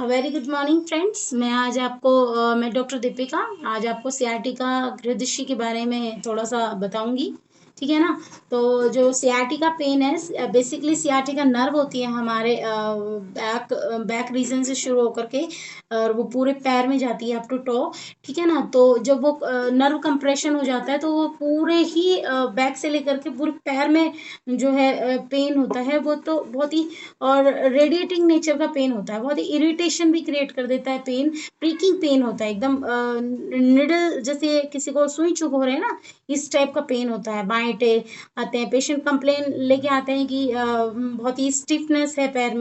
Very good morning friends. मैं doctor Deepika आज आपको सियाटिका गृहदृष्टि के बारे में थोड़ा सा बताऊंगी। ठीक है ना। तो जो सियाटिका पेन है, बेसिकली सियाटिका नर्व होती है हमारे बैक रीजन से शुरू होकर के और वो पूरे पैर में जाती है अप टू टो। ठीक है ना। तो जब वो नर्व कंप्रेशन हो जाता है तो वो पूरे ही बैक से लेकर के पूरे पैर में जो है पेन होता है, वो तो बहुत ही और रेडिएटिंग नेचर का पेन होता है, बहुत ही इरिटेशन भी क्रिएट कर देता है। पेन प्रिकिंग पेन होता है, एकदम निडल जैसे किसी को सुई चुभ हो रहे हैं ना, इस टाइप का पेन होता है। बाएं आते हैं पेशेंट, कंप्लेन लेके आते हैं कि बहुत ही स्टिफनेस है पैर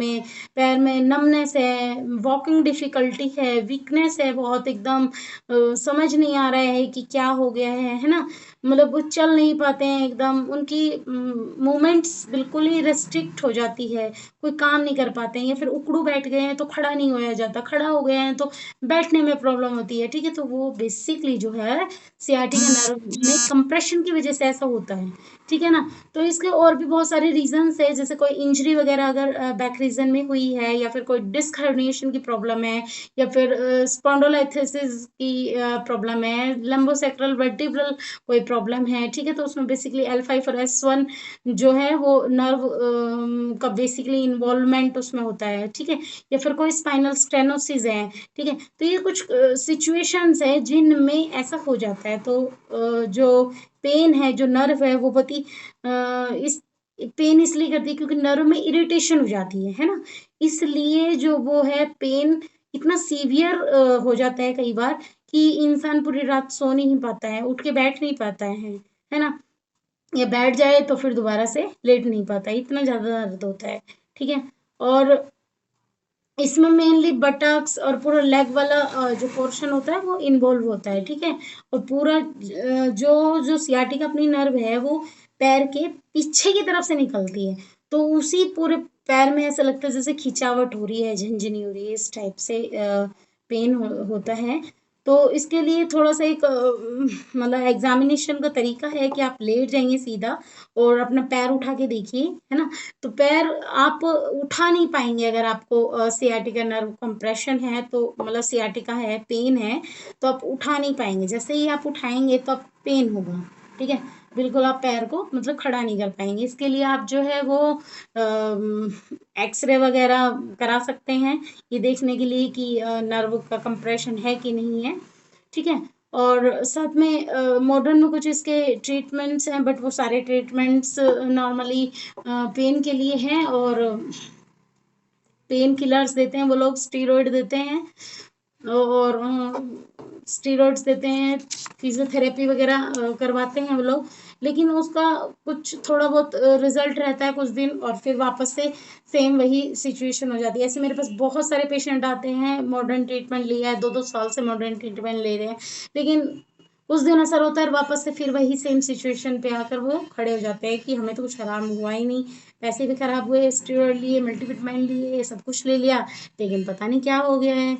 में नमनेस है, वॉकिंग डिफिकल्टी है, वीकनेस है, बहुत एकदम समझ नहीं आ रहा है कि क्या हो गया है ना। मतलब वो चल नहीं पाते हैं, एकदम उनकी मूवमेंट्स बिल्कुल ही रेस्ट्रिक्ट हो जाती है, कोई काम नहीं कर पाते हैं, या फिर उकड़ू बैठ गए हैं तो खड़ा नहीं होया जाता, खड़ा हो गए हैं तो बैठने में प्रॉब्लम होती है। ठीक है, तो वो बेसिकली जो है सियाटिका नर्व में कंप्रेशन की वजह से ऐसा होता है। ठीक है ना। तो इसके और भी बहुत सारे रीजंस है, जैसे कोई इंजरी वगैरह अगर बैक रीजन में हुई है, या फिर कोई डिस्क हर्निएशन की प्रॉब्लम है, या फिर स्पॉन्डोलाइथिस की प्रॉब्लम है, लंबोसेक्रल वर्टिब्रल कोई प्रॉब्लम है। ठीक है, तो उसमें बेसिकली L5 और S1 जो है वो नर्व का बेसिकली इन्वॉल्वमेंट उसमें होता है। ठीक है, या फिर कोई स्पाइनल स्टेनोसिस है। ठीक है, तो ये कुछ सिचुएशंस है जिनमें ऐसा हो जाता है। तो जो पेन है, जो नर्व है, वो बहुत ही इस पेन इसलिए करती है क्योंकि नर्व में इरिटेशन हो जाती है ना। इसलिए जो वो है पेन इतना सीवियर हो जाता है कई बार कि इंसान पूरी रात सो नहीं पाता है, उठ के बैठ नहीं पाता है ना। या बैठ जाए तो फिर दोबारा से लेट नहीं पाता, इतना ज्यादा दर्द होता है। ठीक है, और इसमें मेनली बटक्स और पूरा लेग वाला जो पोर्शन होता है वो इन्वॉल्व होता है। ठीक है, और पूरा जो जो सियाटिका अपनी नर्व है वो पैर के पीछे की तरफ से निकलती है, तो उसी पूरे पैर में ऐसा लगता है जैसे खिंचावट हो रही है, झंझनी हो रही है, इस टाइप से पेन होता है। तो इसके लिए थोड़ा सा एक मतलब एग्जामिनेशन का तरीका है कि आप लेट जाइए सीधा और अपना पैर उठा के देखिए, है ना। तो पैर आप उठा नहीं पाएंगे अगर आपको सियाटिका नर्व कंप्रेशन है, तो मतलब सियाटिका है, पेन है, तो आप उठा नहीं पाएंगे। जैसे ही आप उठाएंगे तो आप पेन होगा। ठीक है, बिल्कुल आप पैर को मतलब खड़ा नहीं कर पाएंगे। इसके लिए आप जो है वो एक्सरे वगैरह करा सकते हैं, ये देखने के लिए कि नर्व का कंप्रेशन है कि नहीं है। ठीक है, और साथ में मॉडर्न में कुछ इसके ट्रीटमेंट्स हैं, बट वो सारे ट्रीटमेंट्स नॉर्मली पेन के लिए हैं, और पेन किलर्स देते हैं वो लोग, स्टीरॉयड देते हैं, और स्टीरॉयड्स देते हैं, फिजियोथेरेपी वगैरह करवाते हैं वो लोग। लेकिन उसका कुछ थोड़ा बहुत रिजल्ट रहता है कुछ दिन, और फिर वापस से सेम वही सिचुएशन हो जाती है। ऐसे मेरे पास बहुत सारे पेशेंट आते हैं, मॉडर्न ट्रीटमेंट लिया है, 2-2 साल से मॉडर्न ट्रीटमेंट ले रहे हैं, लेकिन उस दिन असर होता है और वापस से फिर वही सेम सिचुएशन पे आकर वो खड़े हो जाते हैं कि हमें तो कुछ आराम हुआ ही नहीं, पैसे भी खराब हुए, स्टेरॉइड लिए, मल्टीविटामिन लिए, ये सब कुछ ले लिया, लेकिन पता नहीं क्या हो गया है।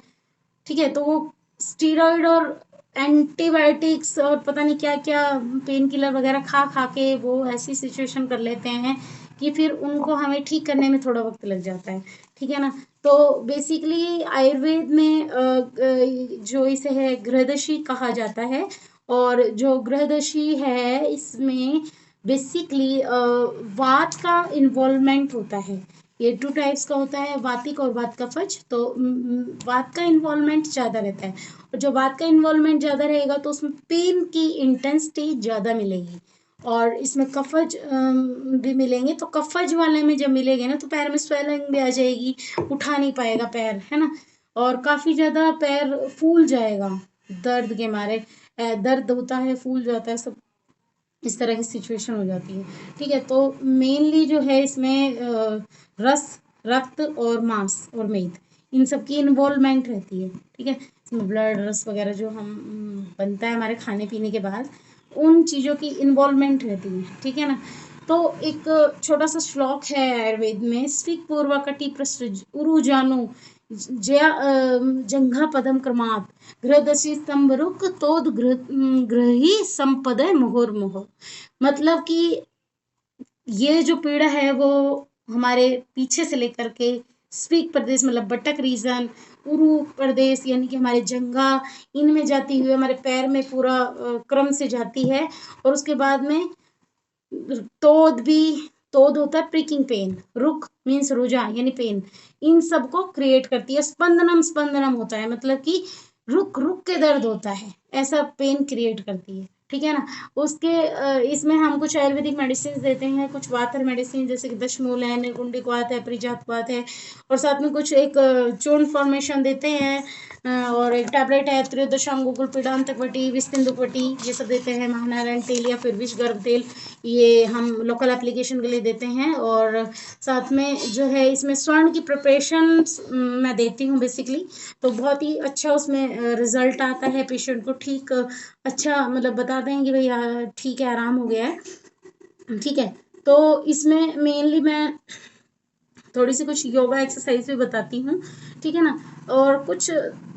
ठीक है, तो वो स्टीरॉइड और एंटीबायोटिक्स और पता नहीं क्या क्या पेन किलर वगैरह खा खा के वो ऐसी सिचुएशन कर लेते हैं कि फिर उनको हमें ठीक करने में थोड़ा वक्त लग जाता है। ठीक है ना। तो बेसिकली आयुर्वेद में जो इसे है गृहदशी कहा जाता है, और जो गृहदशी है इसमें बेसिकली वात का इन्वॉल्वमेंट होता है। ये 2 टाइप्स का होता है, वातिक और वात कफज। तो वात का इन्वॉल्वमेंट ज़्यादा रहता है, और जो वात का इन्वॉल्वमेंट ज़्यादा रहेगा तो उसमें पेन की इंटेंसिटी ज़्यादा मिलेगी, और इसमें कफज भी मिलेंगे। तो कफज वाले में जब मिलेंगे ना तो पैर में स्वेलिंग भी आ जाएगी, उठा नहीं पाएगा पैर, है ना, और काफ़ी ज़्यादा पैर फूल जाएगा दर्द के मारे। दर्द होता है, फूल जाता है, सब इस तरह की सिचुएशन हो जाती है। ठीक है, तो मेनली जो है इसमें रस, रक्त और मांस और मेद, इन सब की इन्वॉल्वमेंट रहती है। ठीक है, इसमें ब्लड, रस वगैरह जो हम बनता है हमारे खाने पीने के बाद, उन चीज़ों की इन्वॉल्वमेंट रहती है। ठीक है ना। तो एक छोटा सा श्लोक है आयुर्वेद में, स्विक पूर्वा कटी प्रसृज उरु जानु जया जंघा पदम क्रमात् गृहदशी स्तंभरुक तोद गृही संपदय मुहुर्मुहुः। मतलब कि ये जो पीड़ा है वो हमारे पीछे से लेकर के स्फीक प्रदेश मतलब बटक रीजन, उरु प्रदेश यानी कि हमारे जंघा, इनमें जाती हुई हमारे पैर में पूरा क्रम से जाती है। और उसके बाद में तोद भी, तोद होता है प्रिकिंग पेन, रुक मीन्स रुझा यानी पेन, इन सब को क्रिएट करती है। स्पंदनम, स्पंदनम होता है मतलब कि रुक रुक के दर्द होता है, ऐसा पेन क्रिएट करती है, ठीक है ना। उसके इसमें हम कुछ आयुर्वेदिक मेडिसिन देते हैं, कुछ वातर मेडिसिन जैसे कि दशमूल है, निर्गुंडिक वात है, परिजात वात है, और साथ में कुछ एक चूर्ण फॉर्मेशन देते हैं, और एक टैबलेट है त्रयोदशांग गुगुल पीड़ांतकवटी विस्तिंदुकवटी, ये सब देते हैं। महानारायण तेल या फिर विष गर्भ तेल, ये हम लोकल एप्लीकेशन के लिए देते हैं। और साथ में जो है इसमें स्वर्ण की प्रिपरेशन मैं देती हूँ बेसिकली, तो बहुत ही अच्छा उसमें रिजल्ट आता है, पेशेंट को ठीक अच्छा मतलब बताते हैं कि भाई ठीक है, आराम हो गया है, ठीक है। तो इसमें मेनली मैं थोड़ी सी कुछ योगा एक्सरसाइज भी बताती हूँ, ठीक है ना। और कुछ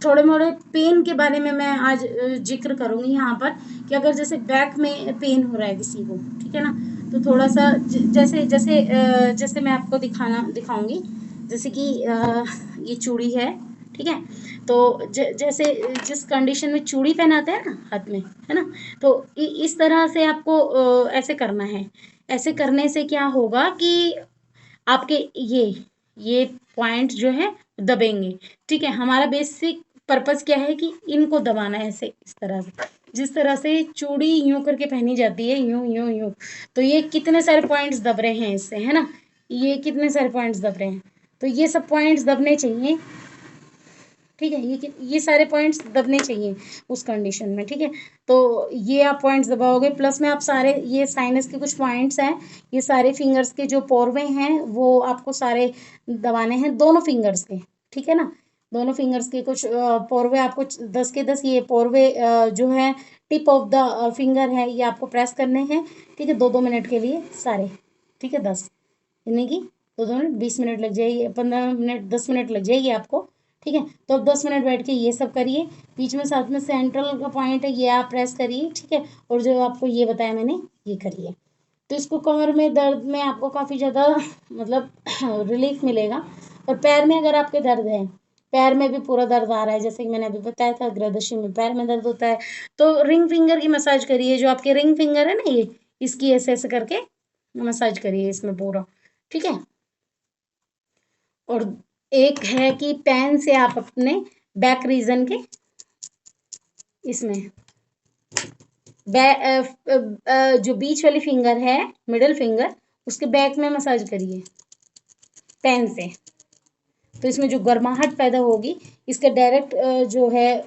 थोड़े मोड़े पेन के बारे में मैं आज जिक्र करूँगी यहाँ पर, कि अगर जैसे बैक में पेन हो रहा है किसी को, ठीक है ना, तो थोड़ा सा जैसे जैसे जैसे मैं आपको दिखाऊंगी, जैसे कि ये चूड़ी है, ठीक है। तो जैसे जिस कंडीशन में चूड़ी पहनाते हैं ना हाथ में, है ना, तो इस तरह से आपको ऐसे करना है। ऐसे करने से क्या होगा कि आपके ये पॉइंट जो है दबेंगे, ठीक है। हमारा बेसिक पर्पस क्या है कि इनको दबाना है, ऐसे इस तरह से, जिस तरह से चूड़ी यूं करके पहनी जाती है, यूं यूं यूं, तो ये कितने सारे पॉइंट्स दब रहे हैं इससे, है ना, ये कितने सारे पॉइंट्स दब रहे हैं, तो ये सब पॉइंट्स दबने चाहिए, ठीक है। ये सारे पॉइंट्स दबने चाहिए उस कंडीशन में, ठीक है। तो ये आप पॉइंट्स दबाओगे, प्लस में आप सारे ये साइनस के कुछ पॉइंट्स हैं, ये सारे फिंगर्स के जो पोरवे हैं वो आपको सारे दबाने हैं, दोनों फिंगर्स के, ठीक है ना। दोनों फिंगर्स के कुछ पोरवे आपको 10 के 10 ये पोरवे जो है टिप ऑफ द फिंगर है, ये आपको प्रेस करने हैं, ठीक है, 2-2 मिनट के लिए सारे, ठीक है। 10 यानी कि 2-2 मिनट, 20 मिनट लग जाएगी, 15 मिनट, 10 मिनट लग जाएगी आपको, ठीक है। तो अब 10 मिनट बैठ के ये सब करिए, बीच में साथ में सेंट्रल का पॉइंट है ये आप प्रेस करिए, ठीक है। और जो आपको ये बताया मैंने ये करिए, तो इसको कमर में दर्द में आपको काफ़ी ज़्यादा मतलब रिलीफ मिलेगा। और पैर में अगर आपके दर्द है, पैर में भी पूरा दर्द आ रहा है, जैसे कि मैंने अभी बताया था ग्रदशी में पैर में दर्द होता है, तो रिंग फिंगर की मसाज करिए, जो आपके रिंग फिंगर है ना ये, इसकी ऐसे ऐसे करके मसाज करिए इसमें पूरा, ठीक है। और एक है कि पेन से आप अपने बैक रीजन के इसमें जो बीच वाली फिंगर है, मिडिल फिंगर, उसके बैक में मसाज करिए पेन से, तो इसमें जो गर्माहट पैदा होगी, इसके डायरेक्ट जो है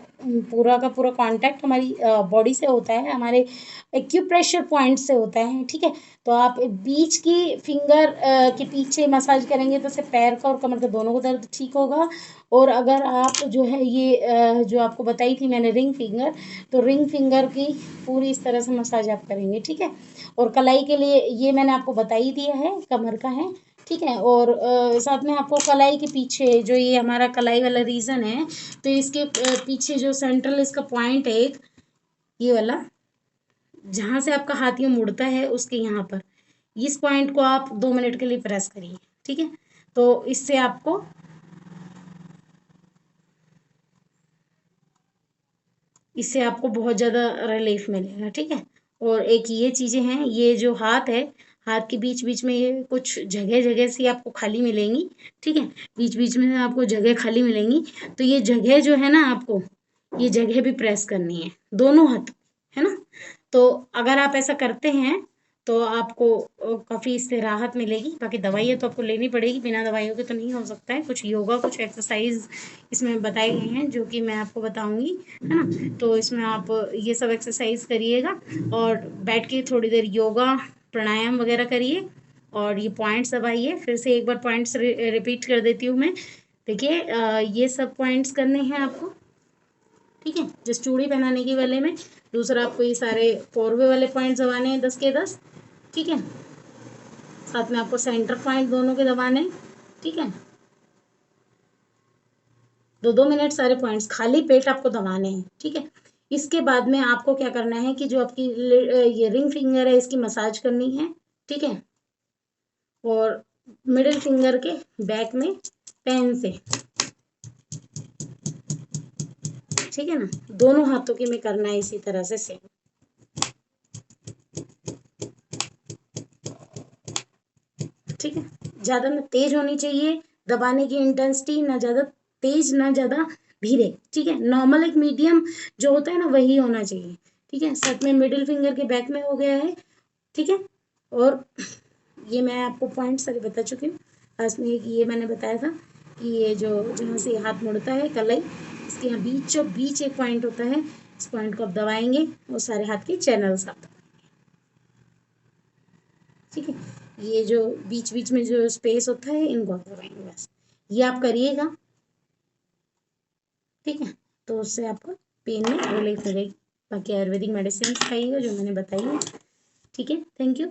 पूरा का पूरा कांटेक्ट हमारी बॉडी से होता है, हमारे एक्यूप्रेशर पॉइंट से होता है, ठीक है। तो आप बीच की फिंगर के पीछे मसाज करेंगे तो उससे पैर का और कमर का दोनों का दर्द ठीक होगा। और अगर आप जो है ये जो आपको बताई थी मैंने रिंग फिंगर, तो रिंग फिंगर की पूरी इस तरह से मसाज आप करेंगे, ठीक है। और कलाई के लिए ये मैंने आपको बता ही दिया है, कमर का है, ठीक है। और साथ में आपको कलाई के पीछे जो ये हमारा कलाई वाला रीजन है, तो इसके पीछे जो सेंट्रल इसका पॉइंट है एक, ये वाला जहाँ से आपका हाथ यूँ मुड़ता है उसके यहाँ पर, इस पॉइंट को आप 2 मिनट के लिए प्रेस करिए, ठीक है। तो इससे आपको बहुत ज़्यादा रिलीफ मिलेगा, ठीक है। और एक ये चीज़ें हैं, ये जो हाथ है, हाथ के बीच बीच में ये कुछ जगह जगह से आपको खाली मिलेंगी, ठीक है, बीच बीच में आपको जगह खाली मिलेंगी, तो ये जगह जो है ना आपको ये जगह भी प्रेस करनी है, दोनों हाथ, है ना। तो अगर आप ऐसा करते हैं तो आपको काफ़ी इससे राहत मिलेगी। बाकी दवाइयाँ तो आपको लेनी पड़ेगी, बिना दवाइयों के तो नहीं हो सकता है। कुछ योगा कुछ एक्सरसाइज इसमें बताए गए हैं जो कि मैं आपको बताऊंगी, है ना। तो इसमें आप ये सब एक्सरसाइज करिएगा, और बैठ के थोड़ी देर योगा प्राणायाम वगैरह करिए, और ये पॉइंट्स दबाइए। फिर से एक बार पॉइंट्स रिपीट कर देती हूँ मैं। देखिए ये सब पॉइंट्स करने हैं आपको, ठीक है, जिस चूड़ी पहनाने की वाले में। दूसरा आपको ये सारे पोरवे वाले पॉइंट्स दबाने हैं 10 के 10, ठीक है। साथ में आपको सेंटर पॉइंट दोनों के दबाने हैं, ठीक है। 2-2 मिनट सारे पॉइंट्स खाली पेट आपको दबाने हैं, ठीक है। इसके बाद में आपको क्या करना है कि जो आपकी ये रिंग फिंगर है इसकी मसाज करनी है, ठीक है। और मिडिल फिंगर के बैक में पेन से, ठीक है ना। दोनों हाथों के में करना है इसी तरह से सेम। ठीक है, ज्यादा ना तेज होनी चाहिए दबाने की इंटेंसिटी, ना ज्यादा तेज ना ज्यादा धीरे, ठीक है। नॉर्मल एक मीडियम जो होता है ना वही होना चाहिए, ठीक है। साथ में मिडिल फिंगर के बैक में हो गया है, ठीक है। और ये मैं आपको पॉइंट सारे बता चुकी हूँ। लास्ट में एक ये मैंने बताया था कि ये जो जहाँ से हाथ मुड़ता है कलाई, इसके यहाँ बीचों बीच एक पॉइंट होता है, इस पॉइंट को आप दबाएंगे वो सारे हाथ के चैनल्स आप, ठीक है। ये जो बीच बीच में जो स्पेस होता है इनको आप दबाएंगे, बस ये आप करिएगा, ठीक है। तो उससे आपका पेन में रिलीफ मिलेगी। बाकी आयुर्वेदिक मेडिसिन खाइएगा जो मैंने बताई है, ठीक है। Thank you.